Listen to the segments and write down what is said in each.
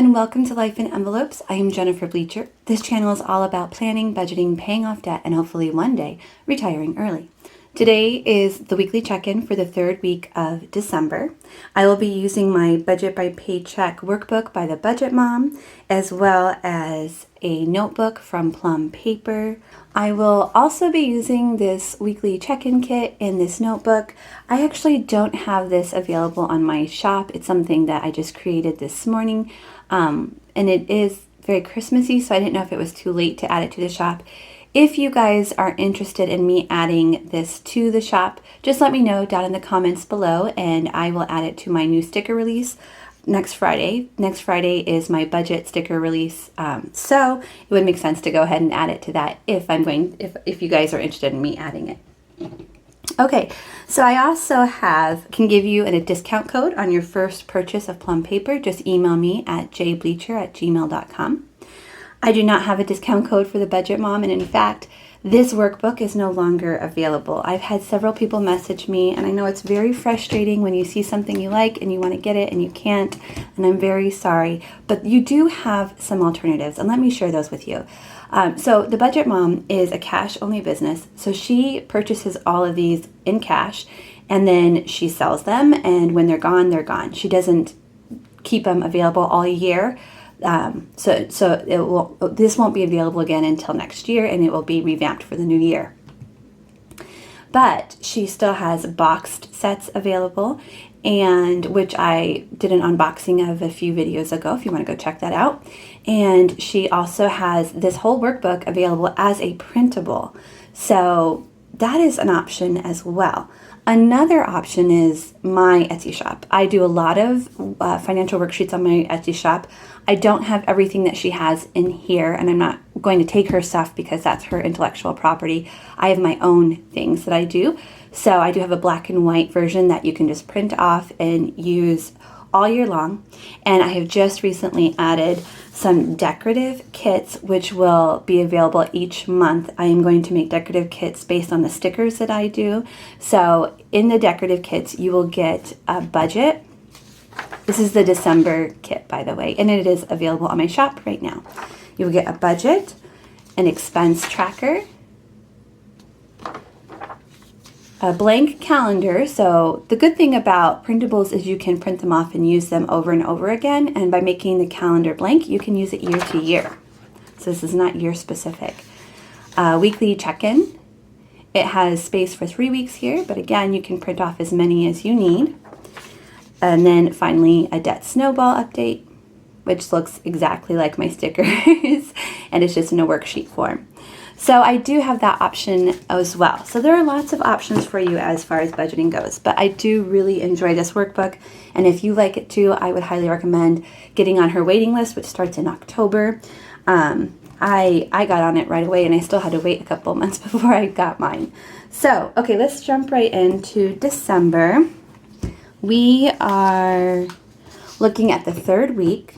and welcome to Life in Envelopes. I am Jennifer Bleecher. This channel is all about planning, budgeting, paying off debt, and hopefully one day retiring early. Today is the weekly check-in for the third week of December. I will be using my Budget by Paycheck workbook by the Budget Mom, as well as a notebook from Plum Paper. I will also be using this weekly check-in kit in this notebook. I actually don't have this available on my shop. It's something that I just created this morning, and it is very Christmassy, so I didn't know if it was too late to add it to the shop. If you guys are interested in me adding this to the shop, just let me know down in the comments below and I will add it to my new sticker release next Friday. Next Friday is my budget sticker release, so it would make sense to go ahead and add it to that if you guys are interested in me adding it. Okay, so I also can give you a discount code on your first purchase of Plum Paper. Just email me at jbleecher@gmail.com. I do not have a discount code for the Budget Mom, and in fact, this workbook is no longer available. I've had several people message me, and I know it's very frustrating when you see something you like and you want to get it and you can't, and I'm very sorry, but you do have some alternatives, and let me share those with you. So the Budget Mom is a cash-only business, so she purchases all of these in cash, and then she sells them, and when they're gone, they're gone. She doesn't keep them available all year. This won't be available again until next year, and it will be revamped for the new year. But she still has boxed sets available, and which I did an unboxing of a few videos ago if you want to go check that out. And she also has this whole workbook available as a printable, so that is an option as well. Another option is my Etsy shop. I do a lot of financial worksheets on my Etsy shop. I don't have everything that she has in here, and I'm not going to take her stuff because that's her intellectual property. I have my own things that I do. So I do have a black and white version that you can just print off and use all year long. And I have just recently added some decorative kits, which will be available each month. I am going to make decorative kits based on the stickers that I do. So in the decorative kits, you will get a budget. This is the December kit, by the way, and it is available on my shop right now. You will get a budget, an expense tracker, a blank calendar. So the good thing about printables is you can print them off and use them over and over again, and by making the calendar blank, you can use it year to year. So this is not year specific. Weekly check-in. It has space for 3 weeks here, but again, you can print off as many as you need. And then finally, a debt snowball update, which looks exactly like my stickers, and it's just in a worksheet form. So I do have that option as well. So there are lots of options for you as far as budgeting goes, but I do really enjoy this workbook, and if you like it too, I would highly recommend getting on her waiting list, which starts in October. I got on it right away, and I still had to wait a couple months before I got mine. So, okay, let's jump right into December. We are looking at the third week,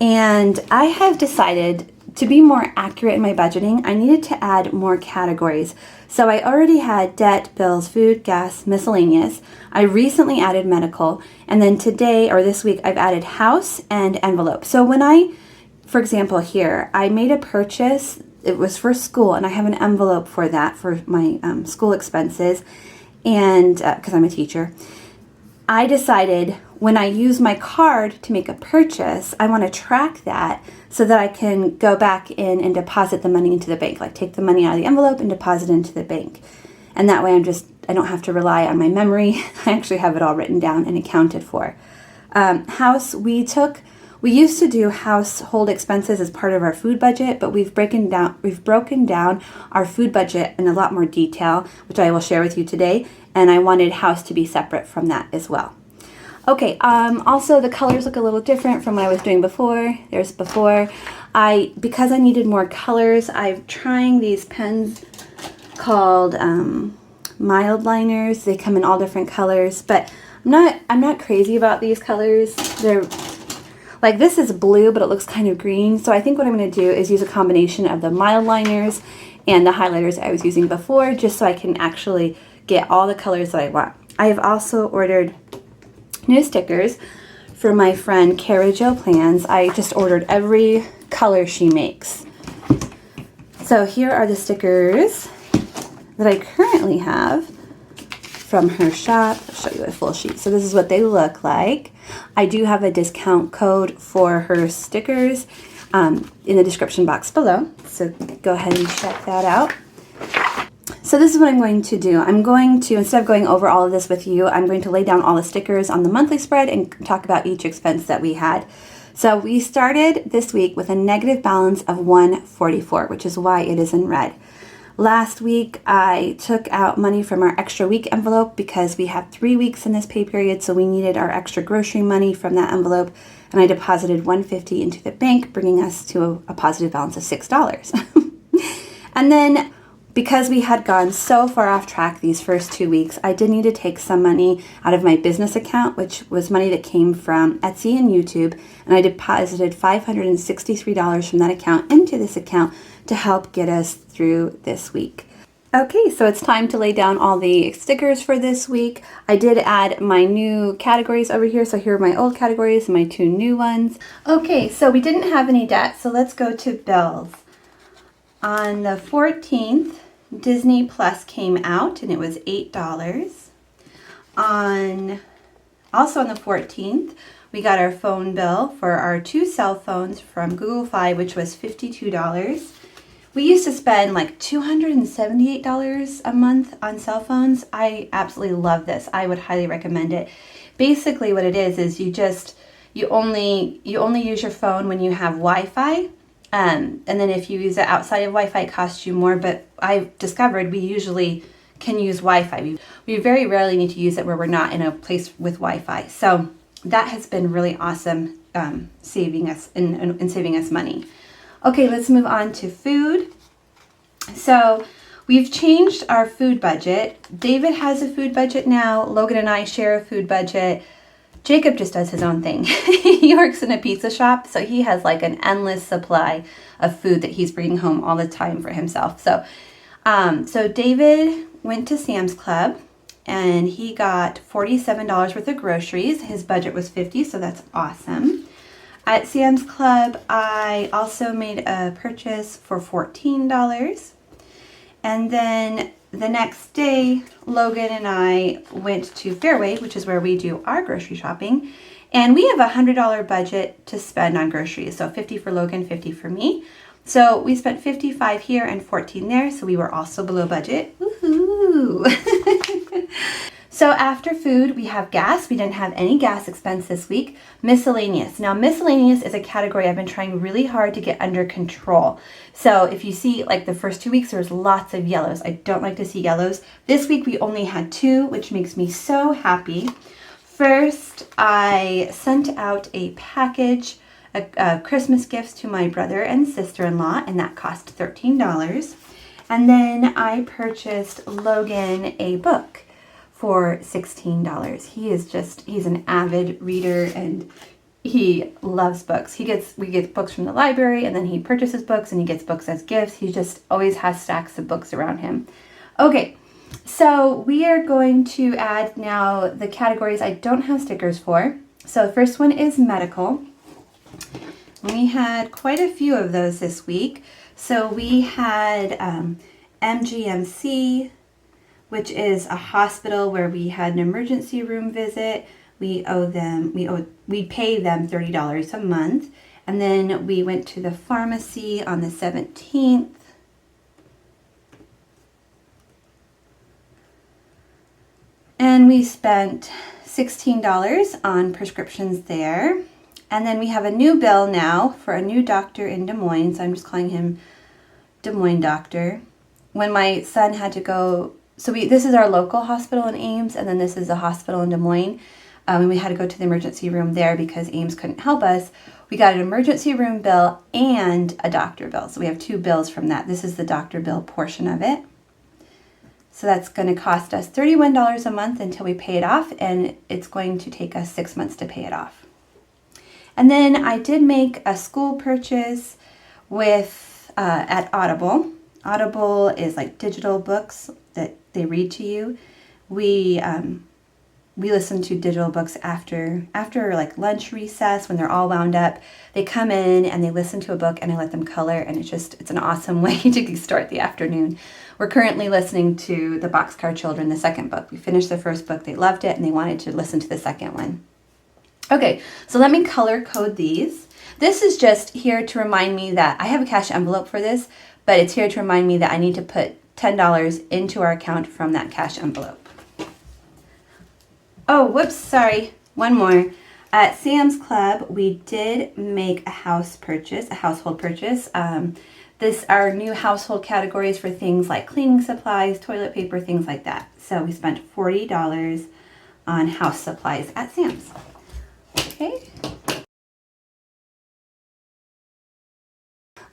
and I have decided to be more accurate in my budgeting, I needed to add more categories. So I already had debt, bills, food, gas, miscellaneous. I recently added medical, and then today or this week I've added house and envelope. So when for example here, I made a purchase, it was for school, and I have an envelope for that for my school expenses, and because I'm a teacher. I decided when I use my card to make a purchase, I want to track that so that I can go back in and deposit the money into the bank, like take the money out of the envelope and deposit it into the bank. And that way I don't have to rely on my memory. I actually have it all written down and accounted for. House, we used to do household expenses as part of our food budget, but we've broken down our food budget in a lot more detail, which I will share with you today, and I wanted house to be separate from that as well. Okay, also the colors look a little different from what I was doing before. Because I needed more colors, I'm trying these pens called mild liners. They come in all different colors, but I'm not crazy about these colors. They're like, this is blue, but it looks kind of green. So I think what I'm going to do is use a combination of the mild liners and the highlighters I was using before, just so I can actually get all the colors that I want. I have also ordered new stickers for my friend Cara Jo Plans. I just ordered every color she makes. So here are the stickers that I currently have from her shop. I'll show you a full sheet. So this is what they look like. I do have a discount code for her stickers in the description box below. So go ahead and check that out. So this is what I'm going to do. I'm going to, instead of going over all of this with you, I'm going to lay down all the stickers on the monthly spread and talk about each expense that we had. So we started this week with a negative balance of $144, which is why it is in red. Last week, I took out money from our extra week envelope because we have 3 weeks in this pay period, so we needed our extra grocery money from that envelope, and I deposited $150 into the bank, bringing us to a positive balance of $6. And then, because we had gone so far off track these first 2 weeks, I did need to take some money out of my business account, which was money that came from Etsy and YouTube, and I deposited $563 from that account into this account to help get us through this week. Okay, so it's time to lay down all the stickers for this week. I did add my new categories over here, so here are my old categories and my 2 new ones. Okay, so we didn't have any debt, so let's go to bills. On the 14th, Disney Plus came out and it was $8. Also on the 14th, we got our phone bill for our 2 cell phones from Google Fi, which was $52. We used to spend like $278 a month on cell phones. I absolutely love this. I would highly recommend it. Basically what it is you only use your phone when you have Wi-Fi. And then if you use it outside of Wi-Fi, it costs you more. But I've discovered we usually can use Wi-Fi. We very rarely need to use it where we're not in a place with Wi-Fi. So that has been really awesome, saving us money. Okay, let's move on to food. So we've changed our food budget. David has a food budget now. Logan and I share a food budget. Jacob just does his own thing. He works in a pizza shop, so he has like an endless supply of food that he's bringing home all the time for himself. So David went to Sam's Club and he got $47 worth of groceries. His budget was $50, so that's awesome. At Sam's Club, I also made a purchase for $14. And then the next day, Logan and I went to Fairway, which is where we do our grocery shopping. And we have a $100 budget to spend on groceries. So $50 for Logan, $50 for me. So we spent $55 here and $14 there. So we were also below budget. Woohoo! So after food, we have gas. We didn't have any gas expense this week. Miscellaneous. Now, miscellaneous is a category I've been trying really hard to get under control. So if you see like the first 2 weeks, there's lots of yellows. I don't like to see yellows. This week, we only had 2, which makes me so happy. First, I sent out a package of Christmas gifts to my brother and sister-in-law, and that cost $13. And then I purchased Logan a book for $16. He's an avid reader and he loves books. We get books from the library and then he purchases books and he gets books as gifts. He just always has stacks of books around him. Okay, so we are going to add now the categories I don't have stickers for. So the first one is medical. We had quite a few of those this week. So we had MGMC, which is a hospital where we had an emergency room visit. We pay them $30 a month. And then we went to the pharmacy on the 17th. And we spent $16 on prescriptions there. And then we have a new bill now for a new doctor in Des Moines. So I'm just calling him Des Moines Doctor. When my son had to go, this is our local hospital in Ames, and then this is a hospital in Des Moines. And we had to go to the emergency room there because Ames couldn't help us. We got an emergency room bill and a doctor bill. So we have 2 bills from that. This is the doctor bill portion of it. So that's going to cost us $31 a month until we pay it off, and it's going to take us 6 months to pay it off. And then I did make a school purchase with at Audible. Audible is like digital books that they read to you. We we listen to digital books after like lunch recess when they're all wound up. They come in and they listen to a book and I let them color, and it's an awesome way to start the afternoon. We're currently listening to The Boxcar Children, the second book. We finished the first book, they loved it, and they wanted to listen to the second one. Okay, so let me color code these. This is just here to remind me that I have a cash envelope for this, but it's here to remind me that I need to put $10 into our account from that cash envelope. Oh, whoops, sorry, one more. At Sam's Club, we did make a household purchase. Our new household categories for things like cleaning supplies, toilet paper, things like that. So we spent $40 on house supplies at Sam's. Okay.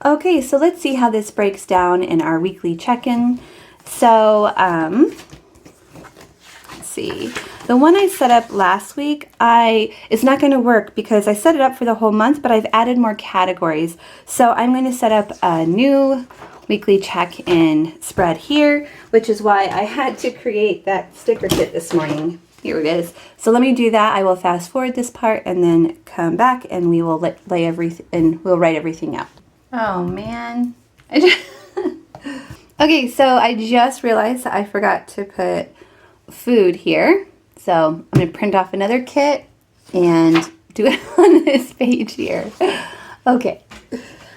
Okay, so let's see how this breaks down in our weekly check-in. So, let's see. The one I set up last week, it's not going to work because I set it up for the whole month, but I've added more categories. So I'm going to set up a new weekly check-in spread here, which is why I had to create that sticker kit this morning. Here it is. So let me do that. I will fast forward this part and then come back and we will lay everything and we'll write everything out. Oh man. Okay, so I just realized that I forgot to put food here. So I'm going to print off another kit and do it on this page here. Okay.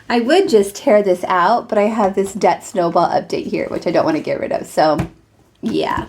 I would just tear this out, but I have this debt snowball update here, which I don't want to get rid of. So, yeah.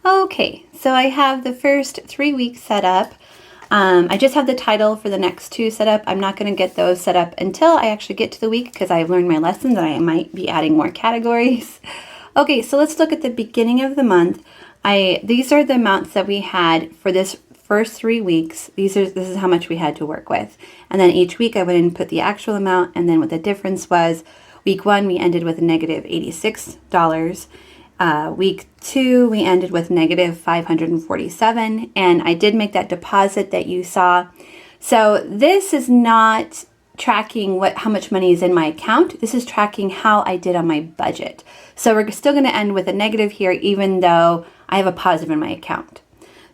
Okay, so I have the first 3 weeks set up. I just have the title for the next 2 set up. I'm not going to get those set up until I actually get to the week because I've learned my lessons and I might be adding more categories. Okay, so let's look at the beginning of the month. These are the amounts that we had for this first 3 weeks. This is how much we had to work with. And then each week I went and put the actual amount, and then what the difference was. Week 1 we ended with a negative $86. Week 2, we ended with negative $547, and I did make that deposit that you saw. So this is not tracking how much money is in my account. This is tracking how I did on my budget. So we're still going to end with a negative here, even though I have a positive in my account.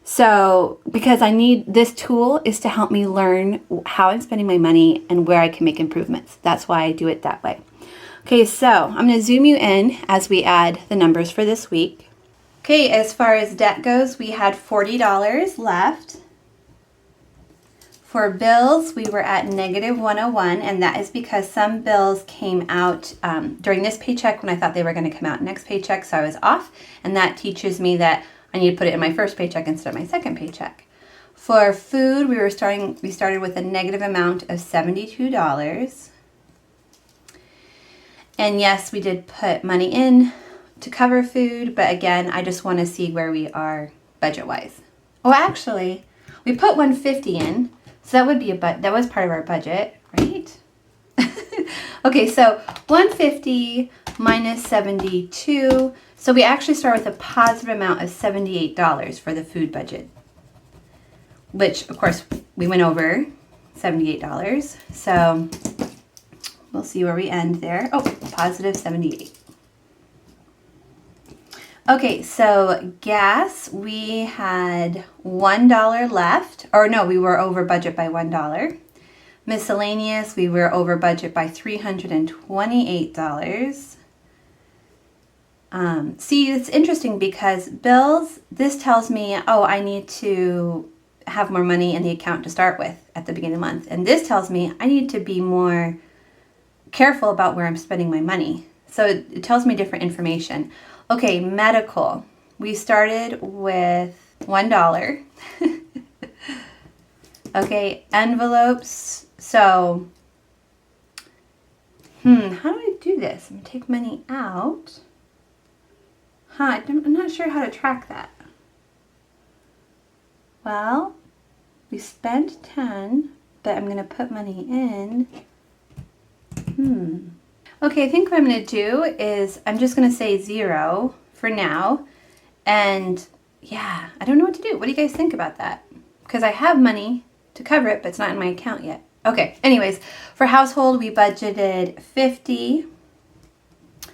So because this tool is to help me learn how I'm spending my money and where I can make improvements. That's why I do it that way. Okay, so I'm going to zoom you in as we add the numbers for this week. Okay, as far as debt goes, we had $40 left. For bills, we were at negative 101, and that is because some bills came out during this paycheck when I thought they were going to come out next paycheck, so I was off, and that teaches me that I need to put it in my first paycheck instead of my second paycheck. For food, we started with a negative amount of $72. And yes, we did put money in to cover food, but again, I just want to see where we are budget-wise. Oh, actually, we put $150 in, so that was part of our budget, right? Okay, so $150 minus 72. So we actually start with a positive amount of $78 for the food budget, which of course we went over $78. So we'll see where we end there. Oh, positive 78. Okay, so gas, we had $1 left. Or no, we were over budget by $1. Miscellaneous, we were over budget by $328. See, it's interesting because bills, this tells me, oh, I need to have more money in the account to start with at the beginning of the month. And this tells me I need to be more careful about where I'm spending my money. So it tells me different information. Okay, medical. We started with $1. Okay, envelopes. So, how do I do this? I'm going to take money out. I'm not sure how to track that. Well, we spent 10, but I'm going to put money in. Okay, I think what I'm going to do is I'm just going to say 0 for now. And yeah, I don't know what to do. What do you guys think about that? Because I have money to cover it, but it's not in my account yet. Okay, anyways, for household, we budgeted 50.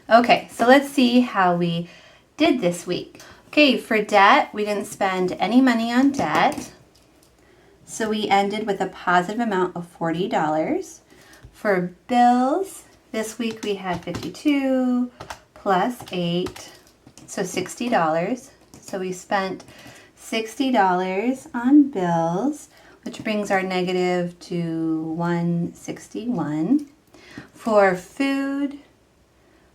Okay, so let's see how we did this week. Okay, for debt, we didn't spend any money on debt. So we ended with a positive amount of $40. For bills, this week we had 52 plus 8, so $60. So we spent $60 on bills, which brings our negative to $161. For food,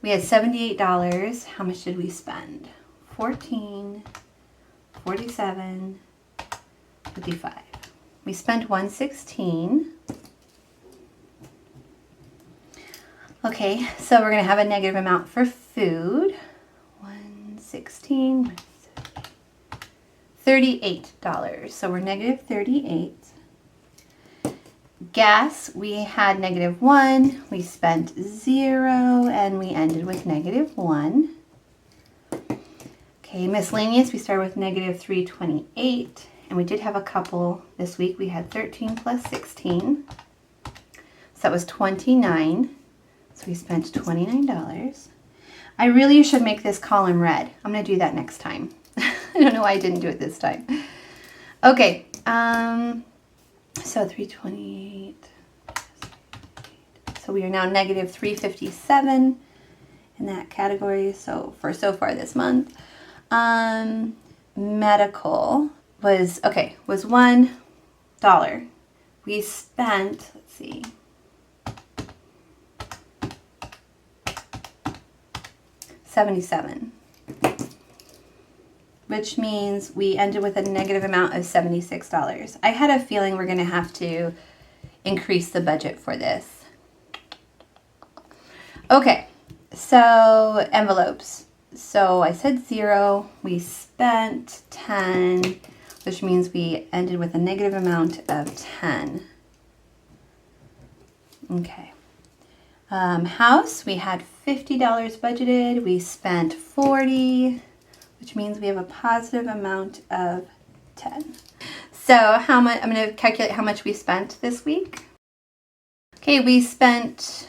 we had $78. How much did we spend? 14, 47, 55. We spent $116. Okay, so we're going to have a negative amount for food. 116, $38. So we're negative 38. Gas, we had negative 1. We spent 0, and we ended with negative 1. Okay, miscellaneous, we started with negative 328, and we did have a couple this week. We had 13 plus 16, so that was 29. So we spent $29. I really should make this column red. I'm going to do that next time. I don't know why I didn't do it this time. Okay, so 328. So we are now negative 357 in that category. So so far this month. Medical was $1. We spent, let's see, $77, which means we ended with a negative amount of $76. I had a feeling we're going to have to increase the budget for this. Okay, so envelopes. So I said 0, we spent 10, which means we ended with a negative amount of 10. Okay. House, we had $50 budgeted. We spent 40, which means we have a positive amount of 10. So how much? I'm going to calculate how much we spent this week. Okay, we spent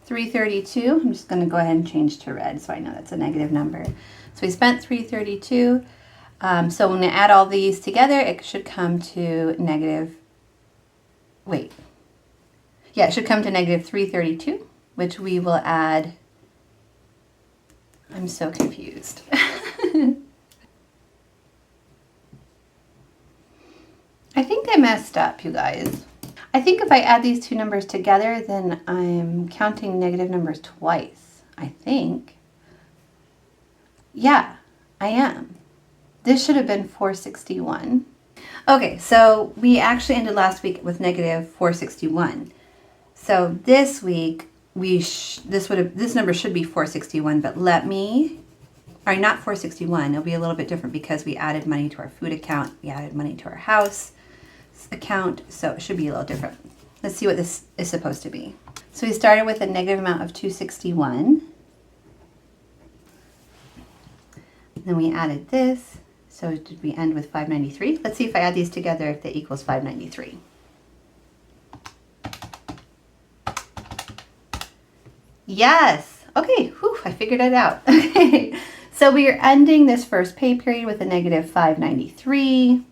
$332. I'm just going to go ahead and change to red so I know that's a negative number. So we spent $332. So when I add all these together, it should come to negative. Wait. Yeah, it should come to negative $332. Which we will add. I'm so confused. I think I messed up, you guys. I think if I add these two numbers together, then I'm counting negative numbers twice, I think. Yeah, I am. This should have been 461. Okay, so we actually ended last week with negative 461. So this week, this number should be 461, but not 461. It'll be a little bit different because we added money to our food account. We added money to our house account, so it should be a little different. Let's see what this is supposed to be. So we started with a negative amount of 261. Then we added this. So did we end with 593? Let's see if I add these together if that equals 593. Yes. Okay. Whew, I figured it out. Okay. So we are ending this first pay period with a negative 593,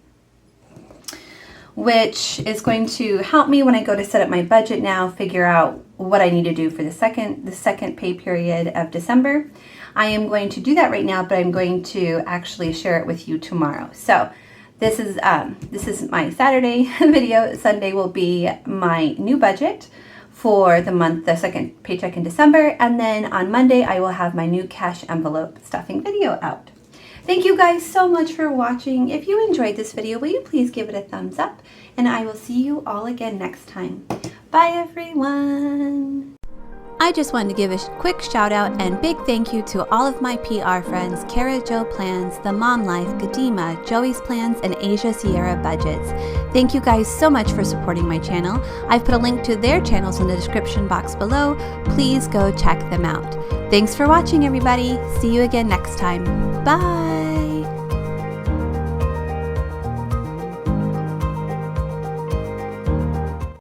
which is going to help me when I go to set up my budget now, figure out what I need to do for the second pay period of December. I am going to do that right now, but I'm going to actually share it with you tomorrow. So this is my Saturday video. Sunday will be my new budget for the second paycheck in December. And then on Monday, I will have my new cash envelope stuffing video out. Thank you guys so much for watching. If you enjoyed this video, will you please give it a thumbs up? And I will see you all again next time. Bye everyone. I just wanted to give a quick shout out and big thank you to all of my PR friends, Cara Jo Plans, The Mom Life, Quedema, JoeysPlans, and Asia Cierra Budgets. Thank you guys so much for supporting my channel. I've put a link to their channels in the description box below. Please go check them out. Thanks for watching everybody. See you again next time. Bye!